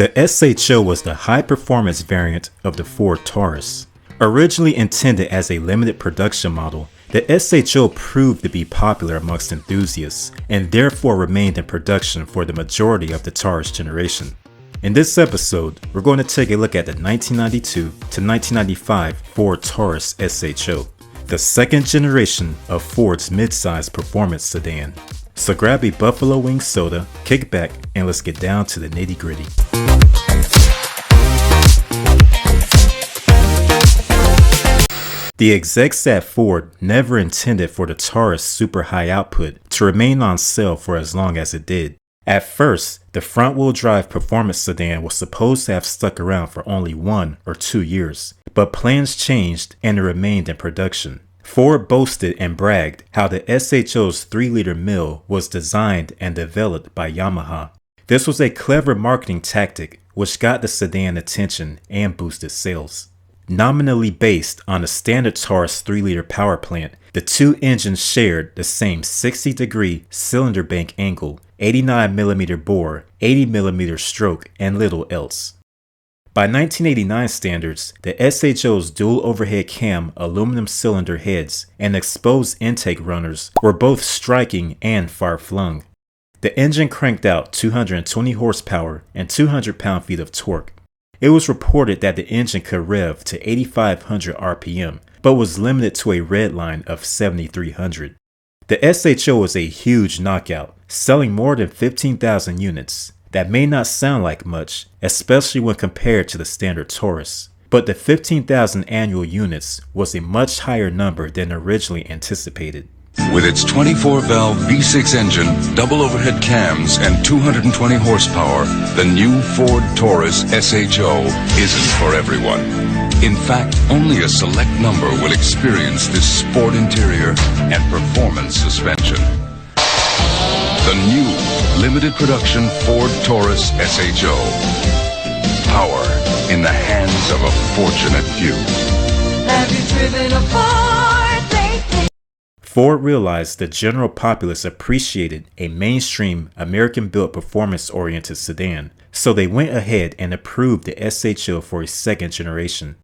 The SHO was the high-performance variant of the Ford Taurus. Originally intended as a limited production model, the SHO proved to be popular amongst enthusiasts and therefore remained in production for the majority of the Taurus generation. In this episode, we're going to take a look at the 1992 to 1995 Ford Taurus SHO, the second generation of Ford's mid-size performance sedan. So grab a buffalo wing soda, kick back, and let's get down to the nitty-gritty. The execs at Ford never intended for the Taurus super high output to remain on sale for as long as it did. At first, the front-wheel drive performance sedan was supposed to have stuck around for only 1 or 2 years, but plans changed and it remained in production. Ford boasted and bragged how the SHO's 3-liter mill was designed and developed by Yamaha. This was a clever marketing tactic which got the sedan attention and boosted sales. Nominally based on the standard Taurus 3-liter power plant, the two engines shared the same 60-degree cylinder bank angle, 89mm bore, 80mm stroke, and little else. By 1989 standards, the SHO's dual overhead cam aluminum cylinder heads and exposed intake runners were both striking and far-flung. The engine cranked out 220 horsepower and 200 pound-feet of torque. It was reported that the engine could rev to 8,500 RPM, but was limited to a redline of 7,300. The SHO was a huge knockout, selling more than 15,000 units. That may not sound like much, especially when compared to the standard Taurus, but the 15,000 annual units was a much higher number than originally anticipated. With its 24-valve V6 engine, double overhead cams, and 220 horsepower, the new Ford Taurus SHO isn't for everyone. In fact, only a select number will experience this sport interior and performance suspension. The new limited production Ford Taurus SHO. Power in the hands of a fortunate few. Have you driven a Ford lately? Ford realized the general populace appreciated a mainstream American-built performance-oriented sedan, so they went ahead and approved the SHO for a second generation.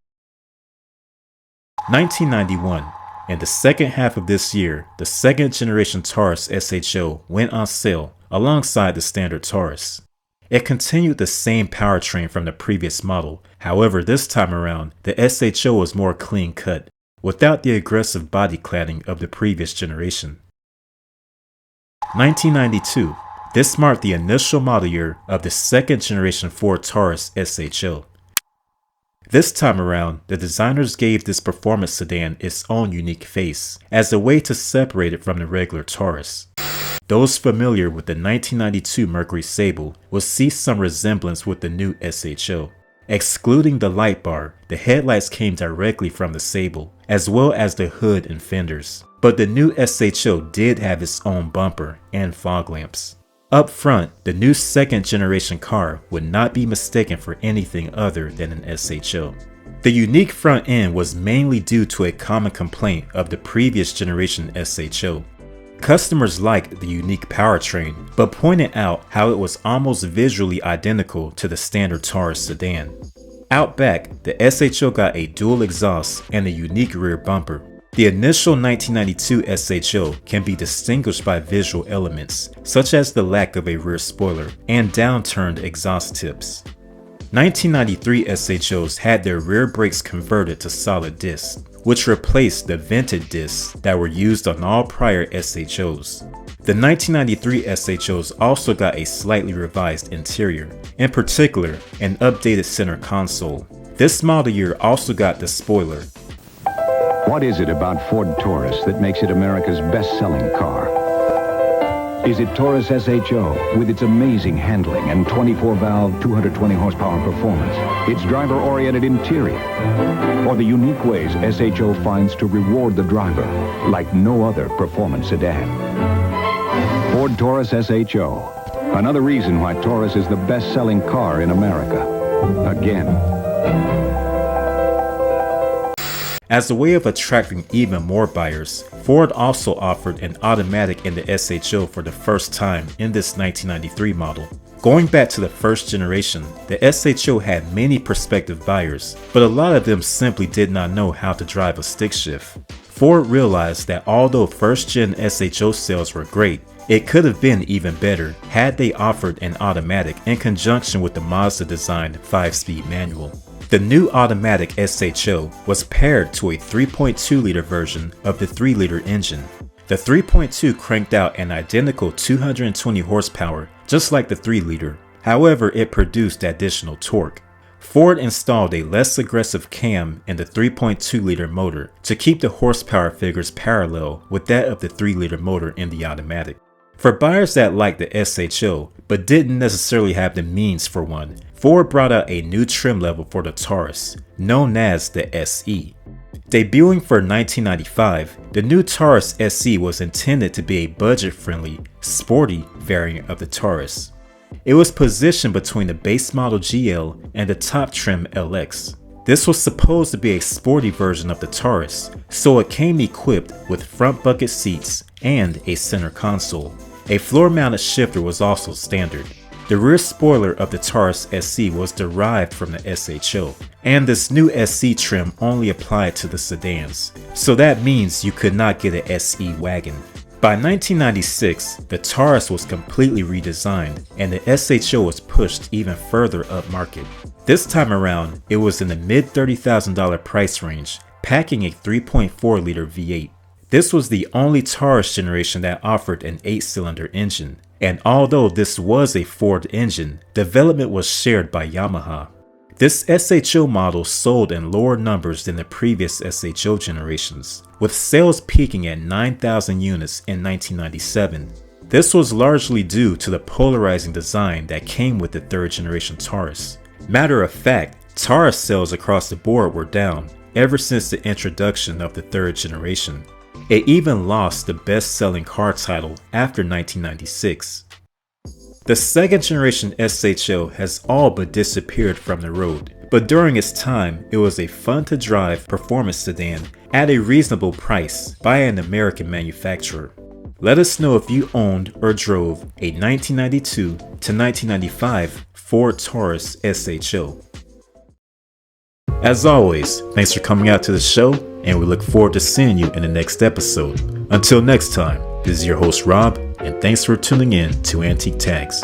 1991. In the second half of this year, the second generation Taurus SHO went on sale alongside the standard Taurus. It continued the same powertrain from the previous model, however this time around the SHO was more clean cut, without the aggressive body cladding of the previous generation. 1992. This marked the initial model year of the second generation Ford Taurus SHO. This time around, the designers gave this performance sedan its own unique face, as a way to separate it from the regular Taurus. Those familiar with the 1992 Mercury Sable will see some resemblance with the new SHO. Excluding the light bar, the headlights came directly from the Sable, as well as the hood and fenders. But the new SHO did have its own bumper and fog lamps. Up front, the new second generation car would not be mistaken for anything other than an SHO. The unique front end was mainly due to a common complaint of the previous generation SHO. Customers liked the unique powertrain, but pointed out how it was almost visually identical to the standard Taurus sedan. Out back, the SHO got a dual exhaust and a unique rear bumper. The initial 1992 SHO can be distinguished by visual elements, such as the lack of a rear spoiler and downturned exhaust tips. 1993 SHOs had their rear brakes converted to solid discs, which replaced the vented discs that were used on all prior SHOs. The 1993 SHOs also got a slightly revised interior, in particular an updated center console. This model year also got the spoiler. What is it about Ford Taurus that makes it America's best-selling car? Is it Taurus SHO with its amazing handling and 24-valve, 220 horsepower performance, its driver-oriented interior, or the unique ways SHO finds to reward the driver like no other performance sedan? Ford Taurus SHO, another reason why Taurus is the best-selling car in America. Again. As a way of attracting even more buyers, Ford also offered an automatic in the SHO for the first time in this 1993 model. Going back to the first generation, the SHO had many prospective buyers, but a lot of them simply did not know how to drive a stick shift. Ford realized that although first-gen SHO sales were great, it could have been even better had they offered an automatic in conjunction with the Mazda-designed 5-speed manual. The new automatic SHO was paired to a 3.2-liter version of the 3-liter engine. The 3.2 cranked out an identical 220 horsepower, just like the 3-liter. However, it produced additional torque. Ford installed a less aggressive cam in the 3.2-liter motor to keep the horsepower figures parallel with that of the 3-liter motor in the automatic. For buyers that liked the SHO but didn't necessarily have the means for one, Ford brought out a new trim level for the Taurus, known as the SE. Debuting for 1995, the new Taurus SE was intended to be a budget-friendly, sporty variant of the Taurus. It was positioned between the base model GL and the top trim LX. This was supposed to be a sporty version of the Taurus, so it came equipped with front bucket seats and a center console. A floor-mounted shifter was also standard. The rear spoiler of the Taurus SE was derived from the SHO, and this new SE trim only applied to the sedans, so that means you could not get an SE wagon. By 1996, the Taurus was completely redesigned, and the SHO was pushed even further upmarket. This time around, it was in the mid-$30,000 price range, packing a 3.4-liter V8. This was the only Taurus generation that offered an 8-cylinder engine, and although this was a Ford engine, development was shared by Yamaha. This SHO model sold in lower numbers than the previous SHO generations, with sales peaking at 9,000 units in 1997. This was largely due to the polarizing design that came with the third generation Taurus. Matter of fact, Taurus sales across the board were down ever since the introduction of the third generation. It even lost the best-selling car title after 1996. The second generation SHO has all but disappeared from the road, but during its time, it was a fun-to-drive performance sedan at a reasonable price by an American manufacturer. Let us know if you owned or drove a 1992 to 1995 Ford Taurus SHO. As always, thanks for coming out to the show, and we look forward to seeing you in the next episode. Until next time, this is your host Rob, and thanks for tuning in to Antique Tags.